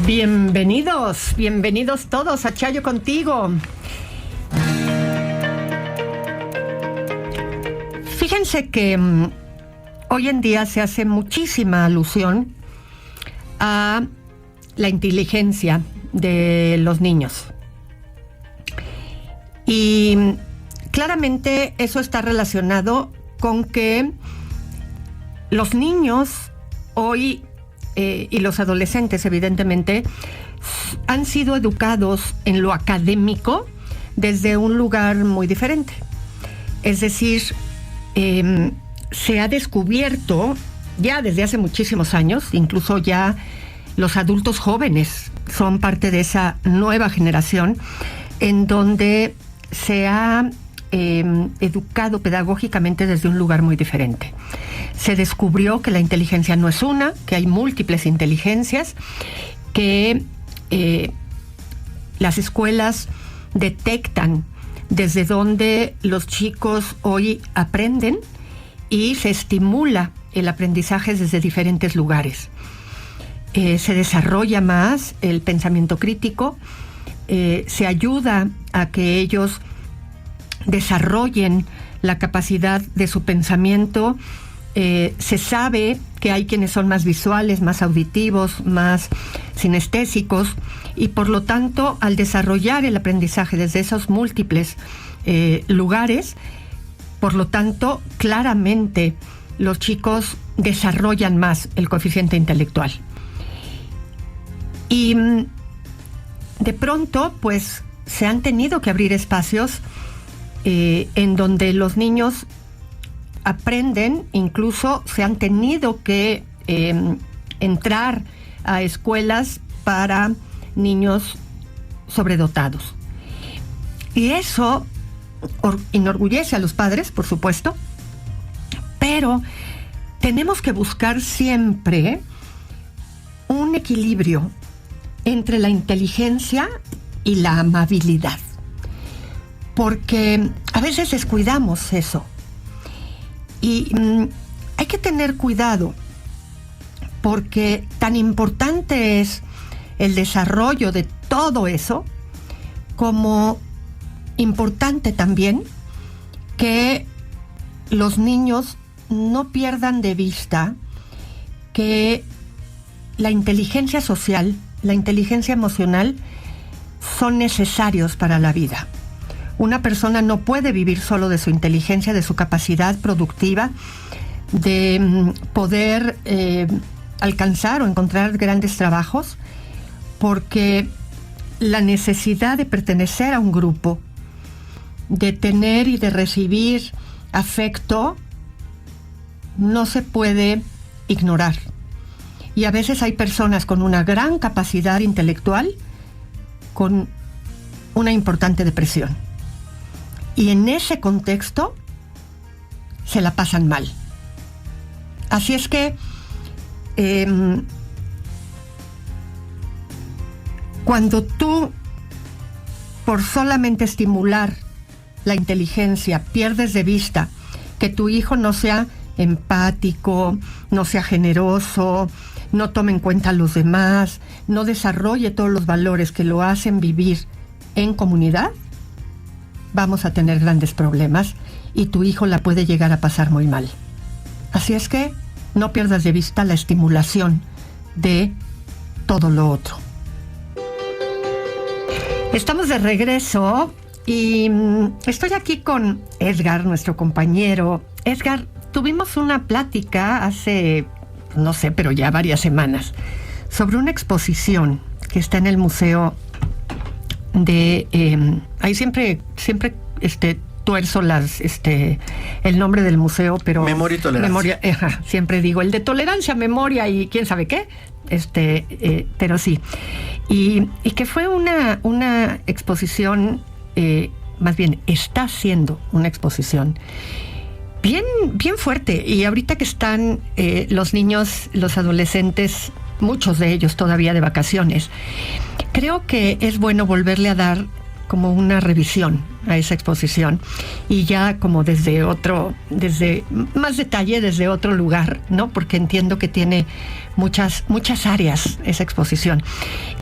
Bienvenidos todos a Chayo Contigo. Fíjense que hoy en día se hace muchísima alusión a la inteligencia de los niños. Y claramente eso está relacionado con que los niños hoy y los adolescentes, evidentemente, han sido educados en lo académico desde un lugar muy diferente. Es decir, se ha descubierto ya desde hace muchísimos años, incluso ya los adultos jóvenes son parte de esa nueva generación en donde se ha educado pedagógicamente desde un lugar muy diferente. Se descubrió que la inteligencia no es una, que hay múltiples inteligencias, que las escuelas detectan desde dónde los chicos hoy aprenden y se estimula el aprendizaje desde diferentes lugares. Se desarrolla más el pensamiento crítico, se ayuda a que ellos desarrollen la capacidad de su pensamiento. Se sabe que hay quienes son más visuales, más auditivos, más sinestésicos, y por lo tanto, al desarrollar el aprendizaje desde esos múltiples lugares, por lo tanto, claramente los chicos desarrollan más el coeficiente intelectual. Y de pronto, pues, se han tenido que abrir espacios en donde los niños aprenden, incluso se han tenido que entrar a escuelas para niños sobredotados. Y eso enorgullece a los padres, por supuesto, pero tenemos que buscar siempre un equilibrio entre la inteligencia y la amabilidad, porque a veces descuidamos eso. Y hay que tener cuidado, porque tan importante es el desarrollo de todo eso, como importante también que los niños no pierdan de vista que la inteligencia social, la inteligencia emocional son necesarios para la vida. Una persona no puede vivir solo de su inteligencia, de su capacidad productiva, de poder alcanzar o encontrar grandes trabajos, porque la necesidad de pertenecer a un grupo, de tener y de recibir afecto, no se puede ignorar. Y a veces hay personas con una gran capacidad intelectual con una importante depresión. Y en ese contexto se la pasan mal. Así es que cuando tú, por solamente estimular la inteligencia, pierdes de vista que tu hijo no sea empático, no sea generoso, no tome en cuenta a los demás, no desarrolle todos los valores que lo hacen vivir en comunidad, vamos a tener grandes problemas y tu hijo la puede llegar a pasar muy mal. Así es que no pierdas de vista la estimulación de todo lo otro. Estamos de regreso y estoy aquí con Edgar, nuestro compañero. Edgar, tuvimos una plática hace, no sé, pero ya varias semanas, sobre una exposición que está en el museo de ahí siempre tuerzo el nombre del museo, pero Memoria y Tolerancia. Siempre digo el de tolerancia, memoria y quién sabe qué, pero sí, y que fue una exposición, más bien está siendo una exposición bien fuerte, y ahorita que están los niños, los adolescentes, muchos de ellos todavía de vacaciones, creo que es bueno volverle a dar como una revisión a esa exposición, y ya como desde más detalle, desde otro lugar, ¿no? Porque entiendo que tiene muchas áreas esa exposición.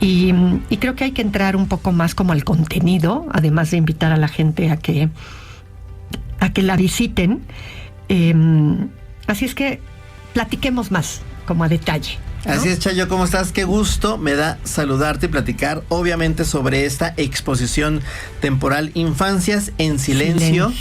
Y creo que hay que entrar un poco más como al contenido, además de invitar a la gente a que la visiten. Así es que platiquemos más, como a detalle, ¿no? Así es, Chayo, ¿cómo estás? Qué gusto me da saludarte y platicar, obviamente, sobre esta exposición temporal Infancias en Silencio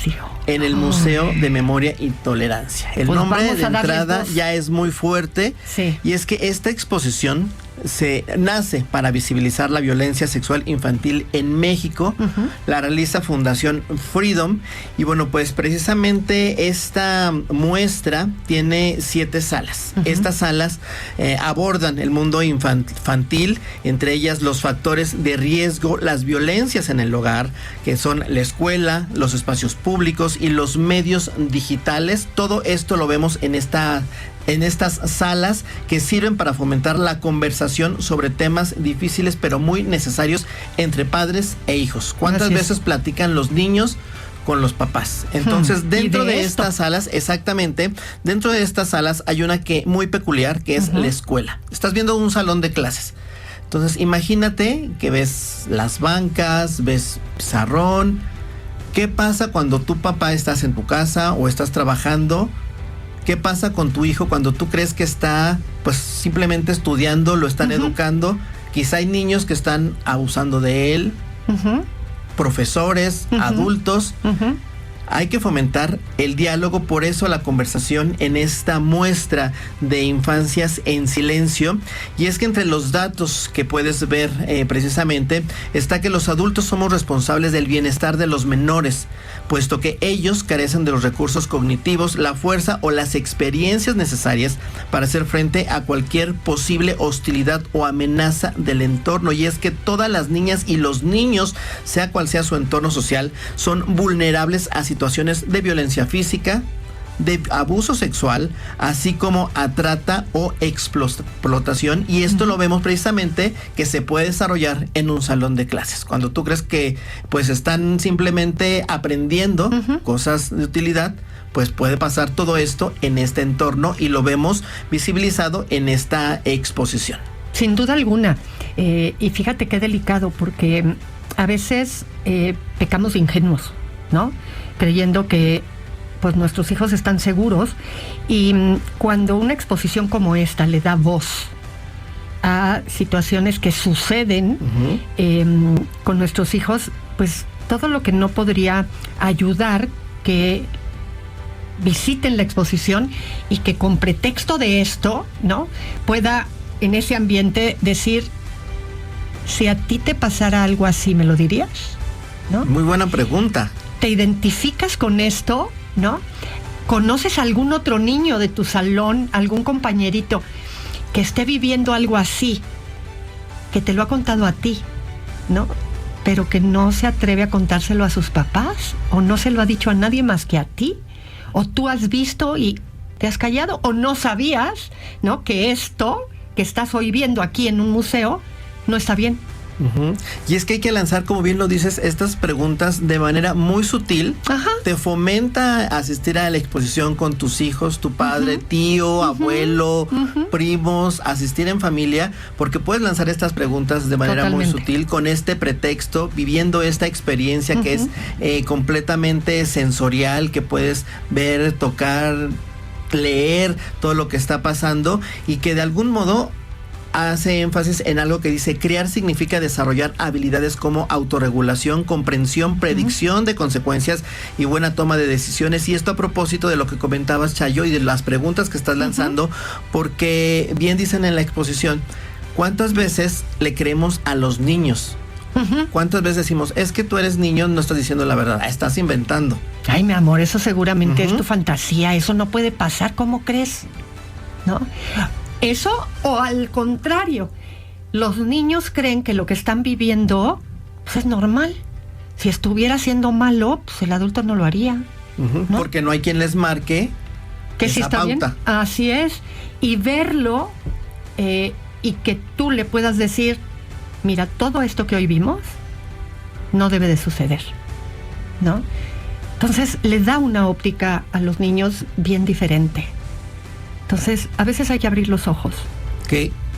en el Museo de Memoria y Tolerancia. El pues nombre de entrada ya es muy fuerte, sí. Y es que esta exposición se nace para visibilizar la violencia sexual infantil en México. Uh-huh. La realiza Fundación Freedom y bueno, pues precisamente esta muestra tiene 7 salas. Uh-huh. Estas salas abordan el mundo infantil, entre ellas los factores de riesgo, las violencias en el hogar, que son la escuela, los espacios públicos y los medios digitales. Todo esto lo vemos en estas salas que sirven para fomentar la conversación sobre temas difíciles pero muy necesarios entre padres e hijos. ¿Cuántas veces platican los niños con los papás? Entonces, dentro de estas salas, exactamente, dentro de estas salas hay una que muy peculiar, que es la escuela. Estás viendo un salón de clases. Entonces, imagínate que ves las bancas, ves pizarrón. ¿Qué pasa cuando tu papá estás en tu casa o estás trabajando? ¿Qué pasa con tu hijo cuando tú crees que está, pues, simplemente estudiando, lo están educando? Quizá hay niños que están abusando de él, profesores, adultos. Hay que fomentar el diálogo, por eso la conversación en esta muestra de Infancias en Silencio. Y es que entre los datos que puedes ver precisamente está que los adultos somos responsables del bienestar de los menores, puesto que ellos carecen de los recursos cognitivos, la fuerza o las experiencias necesarias para hacer frente a cualquier posible hostilidad o amenaza del entorno. Y es que todas las niñas y los niños, sea cual sea su entorno social, son vulnerables a situaciones de violencia física, de abuso sexual, así como a trata o explotación. Y esto lo vemos precisamente que se puede desarrollar en un salón de clases. Cuando tú crees que pues están simplemente aprendiendo cosas de utilidad, pues puede pasar todo esto en este entorno y lo vemos visibilizado en esta exposición. Sin duda alguna. Y fíjate qué delicado, porque a veces pecamos de ingenuos, ¿no? Creyendo que pues nuestros hijos están seguros, y cuando una exposición como esta le da voz a situaciones que suceden con nuestros hijos, pues todo lo que no podría ayudar que visiten la exposición y que con pretexto de esto, ¿no?, pueda en ese ambiente decir: si a ti te pasara algo así, ¿me lo dirías? ¿No? Muy buena pregunta. ¿Te identificas con esto? ¿No? ¿Conoces algún otro niño de tu salón, algún compañerito que esté viviendo algo así, que te lo ha contado a ti, ¿no?, pero que no se atreve a contárselo a sus papás, o no se lo ha dicho a nadie más que a ti? ¿O tú has visto y te has callado, o no sabías, ¿no?, que esto que estás hoy viendo aquí en un museo no está bien? Y es que hay que lanzar, como bien lo dices, estas preguntas de manera muy sutil. Te fomenta asistir a la exposición con tus hijos, tu padre, tío, abuelo, primos, asistir en familia, porque puedes lanzar estas preguntas de manera muy sutil, con este pretexto, viviendo esta experiencia que es completamente sensorial, que puedes ver, tocar, leer todo lo que está pasando, y que de algún modo hace énfasis en algo que dice: criar significa desarrollar habilidades como autorregulación, comprensión, predicción de consecuencias y buena toma de decisiones. Y esto a propósito de lo que comentabas, Chayo, y de las preguntas que estás lanzando, porque bien dicen en la exposición, ¿cuántas veces le creemos a los niños? ¿Cuántas veces decimos: es que tú eres niño, no estás diciendo la verdad, estás inventando? Ay, mi amor, eso seguramente es tu fantasía, eso no puede pasar, ¿cómo crees? ¿No? Eso, o al contrario, los niños creen que lo que están viviendo pues es normal. Si estuviera siendo malo, pues el adulto no lo haría, ¿no? Porque no hay quien les marque que esa si está pauta. Bien, así es. Y verlo y que tú le puedas decir: mira, todo esto que hoy vimos no debe de suceder, ¿no? Entonces le da una óptica a los niños bien diferente. Entonces, a veces hay que abrir los ojos.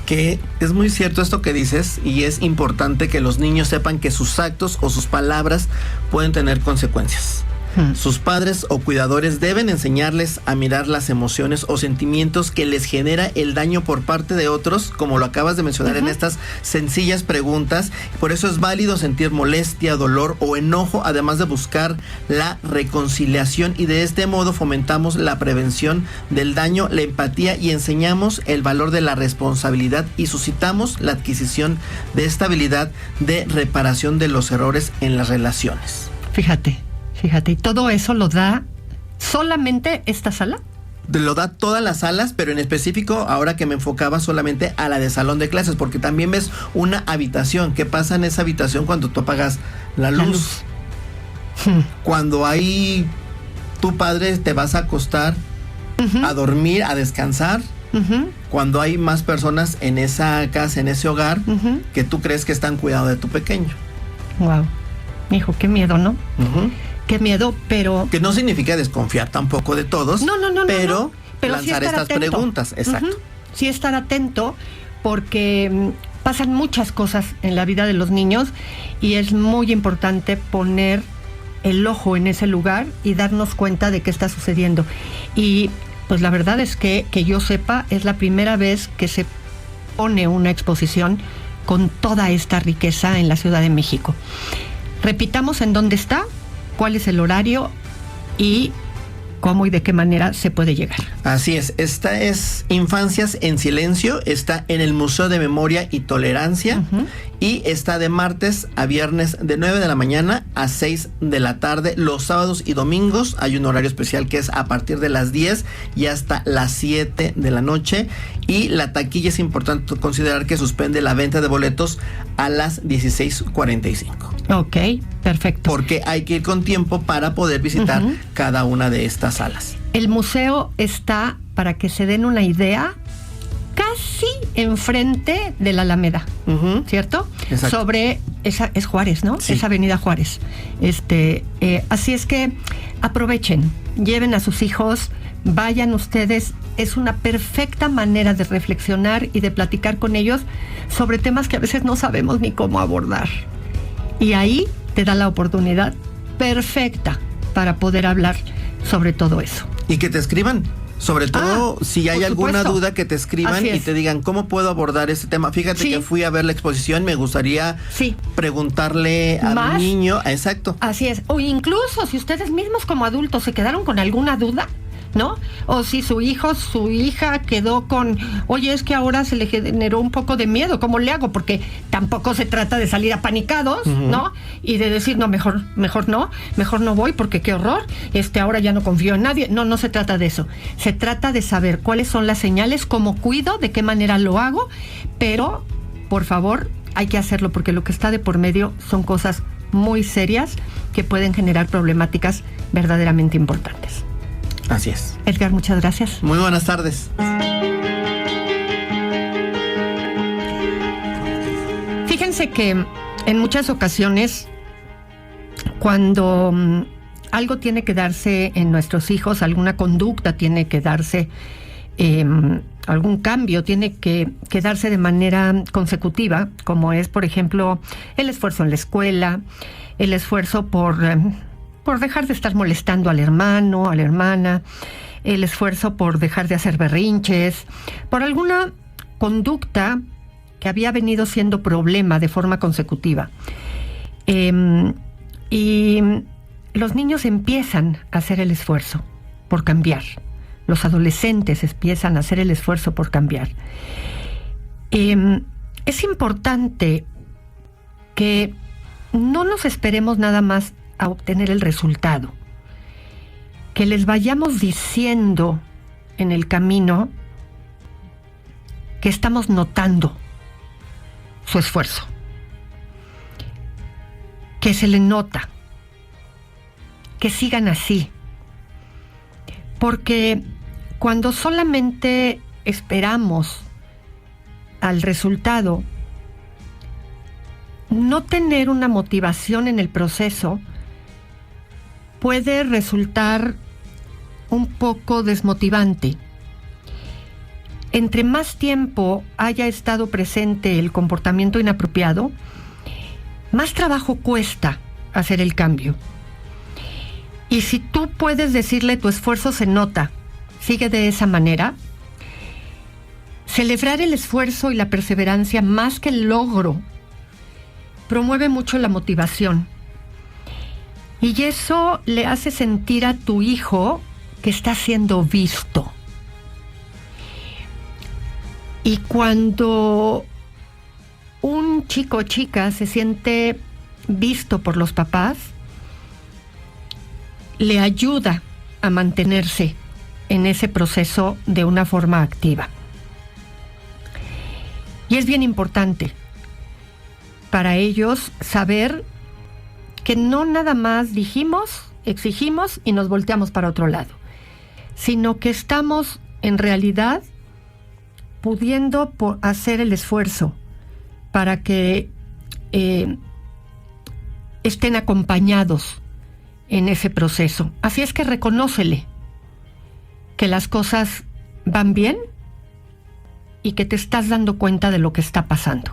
Que es muy cierto esto que dices, y es importante que los niños sepan que sus actos o sus palabras pueden tener consecuencias. Sus padres o cuidadores deben enseñarles a mirar las emociones o sentimientos que les genera el daño por parte de otros, como lo acabas de mencionar en estas sencillas preguntas. Por eso es válido sentir molestia, dolor o enojo, además de buscar la reconciliación, y de este modo fomentamos la prevención del daño, la empatía, y enseñamos el valor de la responsabilidad y suscitamos la adquisición de esta habilidad de reparación de los errores en las relaciones. Fíjate, y todo eso lo da solamente esta sala. Lo da todas las salas, pero en específico, ahora que me enfocaba solamente a la de salón de clases, porque también ves una habitación. ¿Qué pasa en esa habitación cuando tú apagas la luz? Cuando hay tu padre, te vas a acostar a dormir, a descansar. Cuando hay más personas en esa casa, en ese hogar, que tú crees que están cuidando de tu pequeño. Wow. Hijo, qué miedo, ¿no? Qué miedo, pero... Que no significa desconfiar tampoco de todos. No, pero pero lanzar sí estas preguntas, exacto. Sí estar atento, porque pasan muchas cosas en la vida de los niños y es muy importante poner el ojo en ese lugar y darnos cuenta de qué está sucediendo. Y pues la verdad es que yo sepa, es la primera vez que se pone una exposición con toda esta riqueza en la Ciudad de México. Repitamos en dónde está, cuál es el horario y cómo y de qué manera se puede llegar. Así es, esta es Infancias en Silencio, está en el Museo de Memoria y Tolerancia y está de martes a viernes de 9 de la mañana a 6 de la tarde. Los sábados y domingos hay un horario especial que es a partir de las 10 y hasta las 7 de la noche, y la taquilla es importante considerar que suspende la venta de boletos a las 16:45. Ok, perfecto. Porque hay que ir con tiempo para poder visitar cada una de estas salas. El museo está, para que se den una idea, casi enfrente de la Alameda, ¿cierto? Exacto. Sobre esa es Juárez, ¿no? Sí. Esa avenida Juárez. Así es que aprovechen, lleven a sus hijos, vayan ustedes. Es una perfecta manera de reflexionar y de platicar con ellos sobre temas que a veces no sabemos ni cómo abordar. Y ahí te da la oportunidad perfecta para poder hablar sobre todo eso. Y que te escriban. Sobre todo, si hay alguna duda, que te escriban y te digan cómo puedo abordar este tema. Fíjate que fui a ver la exposición, me gustaría preguntarle al niño. Exacto. Así es. O incluso si ustedes mismos como adultos se quedaron con alguna duda, ¿no? O si su hijo, su hija quedó con, oye, es que ahora se le generó un poco de miedo, ¿cómo le hago? Porque tampoco se trata de salir apanicados, ¿no? Y de decir, no, mejor no voy porque qué horror, ahora ya no confío en nadie. No se trata de eso. Se trata de saber cuáles son las señales, cómo cuido, de qué manera lo hago, pero, por favor, hay que hacerlo porque lo que está de por medio son cosas muy serias que pueden generar problemáticas verdaderamente importantes. Así es. Edgar, muchas gracias. Muy buenas tardes. Fíjense que en muchas ocasiones, cuando algo tiene que darse en nuestros hijos, alguna conducta tiene que darse, algún cambio tiene que darse de manera consecutiva, como es, por ejemplo, el esfuerzo en la escuela, el esfuerzo por dejar de estar molestando al hermano, a la hermana, el esfuerzo por dejar de hacer berrinches, por alguna conducta que había venido siendo problema de forma consecutiva. Y los niños empiezan a hacer el esfuerzo por cambiar. Los adolescentes empiezan a hacer el esfuerzo por cambiar. Es importante que no nos esperemos nada más a obtener el resultado, que les vayamos diciendo en el camino que estamos notando su esfuerzo, que se le nota, que sigan así, porque cuando solamente esperamos al resultado, no tener una motivación en el proceso puede resultar un poco desmotivante. entre más tiempo haya estado presente el comportamiento inapropiado, más trabajo cuesta hacer el cambio. Y si tú puedes decirle tu esfuerzo se nota, sigue de esa manera, celebrar el esfuerzo y la perseverancia más que el logro promueve mucho la motivación. Y eso le hace sentir a tu hijo que está siendo visto. Y cuando un chico o chica se siente visto por los papás, le ayuda a mantenerse en ese proceso de una forma activa. Y es bien importante para ellos saber que no nada más dijimos, exigimos y nos volteamos para otro lado, sino que estamos en realidad pudiendo hacer el esfuerzo para que estén acompañados en ese proceso. Así es que reconócele que las cosas van bien y que te estás dando cuenta de lo que está pasando.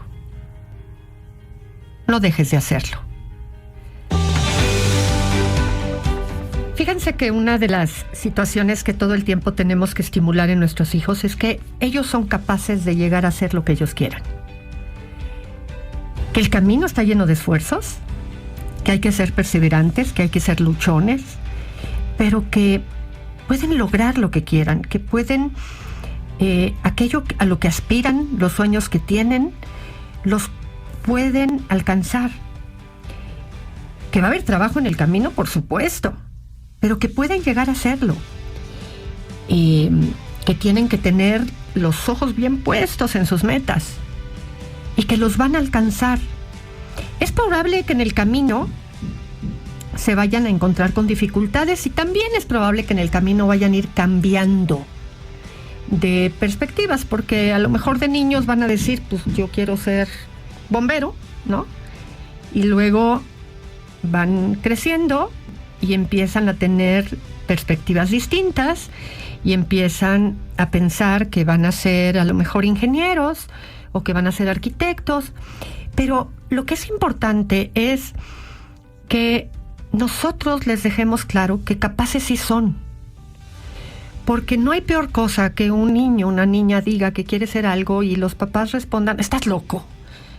No dejes de hacerlo. Fíjense que una de las situaciones que todo el tiempo tenemos que estimular en nuestros hijos es que ellos son capaces de llegar a hacer lo que ellos quieran. Que el camino está lleno de esfuerzos, que hay que ser perseverantes, que hay que ser luchones, pero que pueden lograr lo que quieran, que pueden aquello a lo que aspiran, los sueños que tienen, los pueden alcanzar. Que va a haber trabajo en el camino, por supuesto, pero que pueden llegar a hacerlo. Que tienen que tener los ojos bien puestos en sus metas y que los van a alcanzar. Es probable que en el camino se vayan a encontrar con dificultades y también es probable que en el camino vayan a ir cambiando de perspectivas, porque a lo mejor de niños van a decir, pues yo quiero ser bombero, ¿no? Y luego van creciendo y empiezan a tener perspectivas distintas y empiezan a pensar que van a ser a lo mejor ingenieros o que van a ser arquitectos. Pero lo que es importante es que nosotros les dejemos claro que capaces sí son. Porque no hay peor cosa que un niño, una niña diga que quiere ser algo y los papás respondan, ¿estás loco?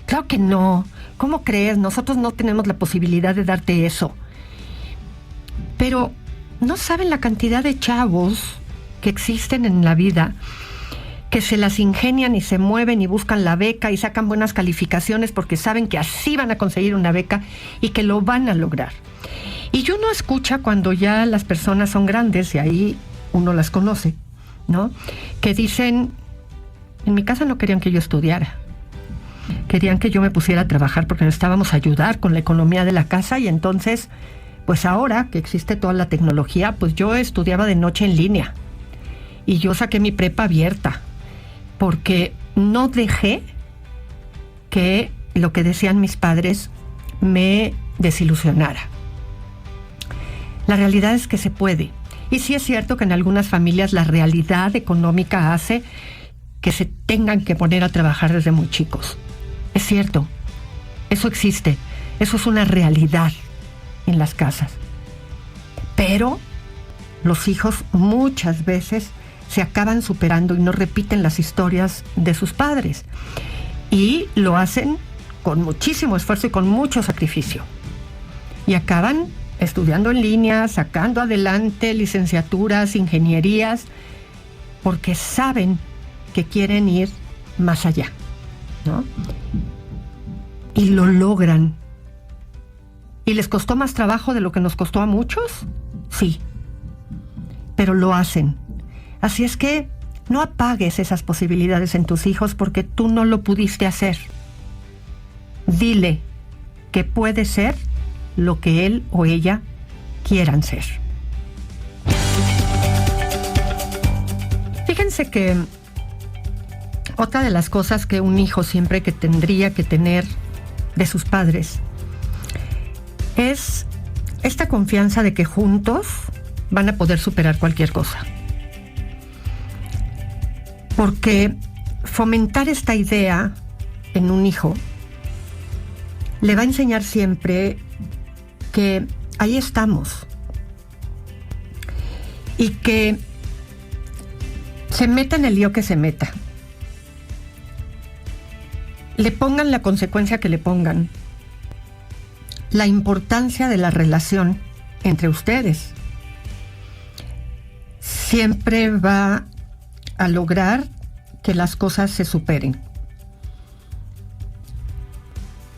Claro que no. ¿Cómo crees? Nosotros no tenemos la posibilidad de darte eso. Pero no saben la cantidad de chavos que existen en la vida que se las ingenian y se mueven y buscan la beca y sacan buenas calificaciones porque saben que así van a conseguir una beca y que lo van a lograr. Y uno escucha cuando ya las personas son grandes y ahí uno las conoce, ¿no? Que dicen, en mi casa no querían que yo estudiara. Querían que yo me pusiera a trabajar porque necesitábamos ayudar con la economía de la casa y entonces, pues ahora que existe toda la tecnología, pues yo estudiaba de noche en línea y yo saqué mi prepa abierta porque no dejé que lo que decían mis padres me desilusionara. La realidad es que se puede. Y sí es cierto que en algunas familias la realidad económica hace que se tengan que poner a trabajar desde muy chicos. Es cierto, eso existe, eso es una realidad en las casas. Pero los hijos muchas veces se acaban superando y no repiten las historias de sus padres. Y lo hacen con muchísimo esfuerzo y con mucho sacrificio. Y acaban estudiando en línea, sacando adelante licenciaturas, ingenierías, porque saben que quieren ir más allá, ¿no? Y lo logran. ¿Y les costó más trabajo de lo que nos costó a muchos? Sí, pero lo hacen. Así es que no apagues esas posibilidades en tus hijos porque tú no lo pudiste hacer. Dile que puede ser lo que él o ella quieran ser. Fíjense que otra de las cosas que un hijo siempre que tendría que tener de sus padres es esta confianza de que juntos van a poder superar cualquier cosa. Porque fomentar esta idea en un hijo le va a enseñar siempre que ahí estamos y que se meta en el lío que se meta, le pongan la consecuencia que le pongan, la importancia de la relación entre ustedes siempre va a lograr que las cosas se superen.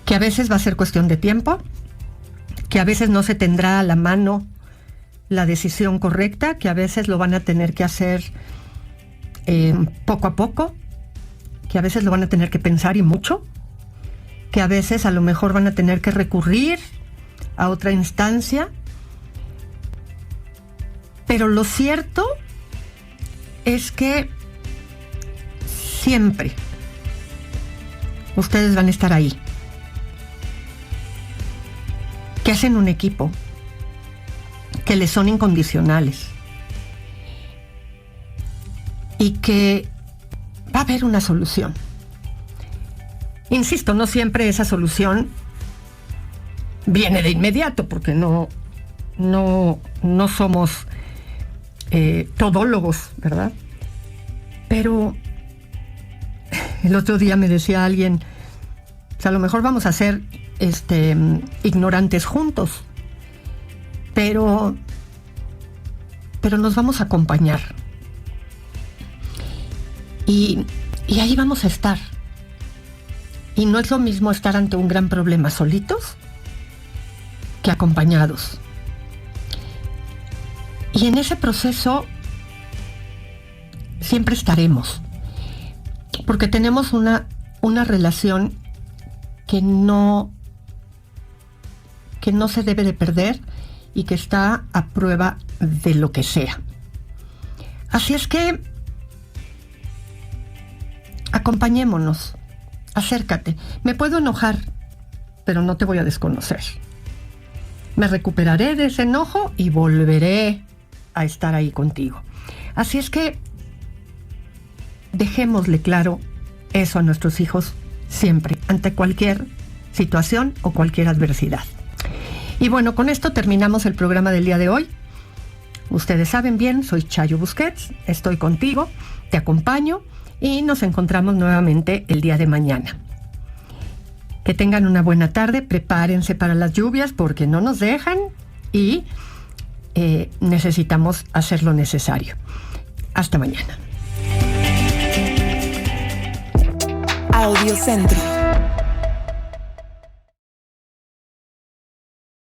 Que a veces va a ser cuestión de tiempo, que a veces no se tendrá a la mano la decisión correcta, que a veces lo van a tener que hacer poco a poco, que a veces lo van a tener que pensar y mucho, que a veces a lo mejor van a tener que recurrir a otra instancia. Pero lo cierto es que siempre ustedes van a estar ahí, que hacen un equipo, que les son incondicionales y que va a haber una solución. Insisto, no siempre esa solución viene de inmediato, porque no somos todólogos, ¿verdad? Pero el otro día me decía alguien, o sea, a lo mejor vamos a ser ignorantes juntos, pero nos vamos a acompañar. Y ahí vamos a estar. Y no es lo mismo estar ante un gran problema solitos que acompañados. Y en ese proceso siempre estaremos, porque tenemos una relación que no se debe de perder y que está a prueba de lo que sea. Así es que acompañémonos, acércate. Me puedo enojar, pero no te voy a desconocer. Me recuperaré de ese enojo y volveré a estar ahí contigo. Así es que dejémosle claro eso a nuestros hijos siempre, ante cualquier situación o cualquier adversidad. Y bueno, con esto terminamos el programa del día de hoy. Ustedes saben bien, soy Chayo Busquets, estoy contigo, te acompaño y nos encontramos nuevamente el día de mañana. Que tengan una buena tarde, prepárense para las lluvias porque no nos dejan y necesitamos hacer lo necesario. Hasta mañana. Audiocentro.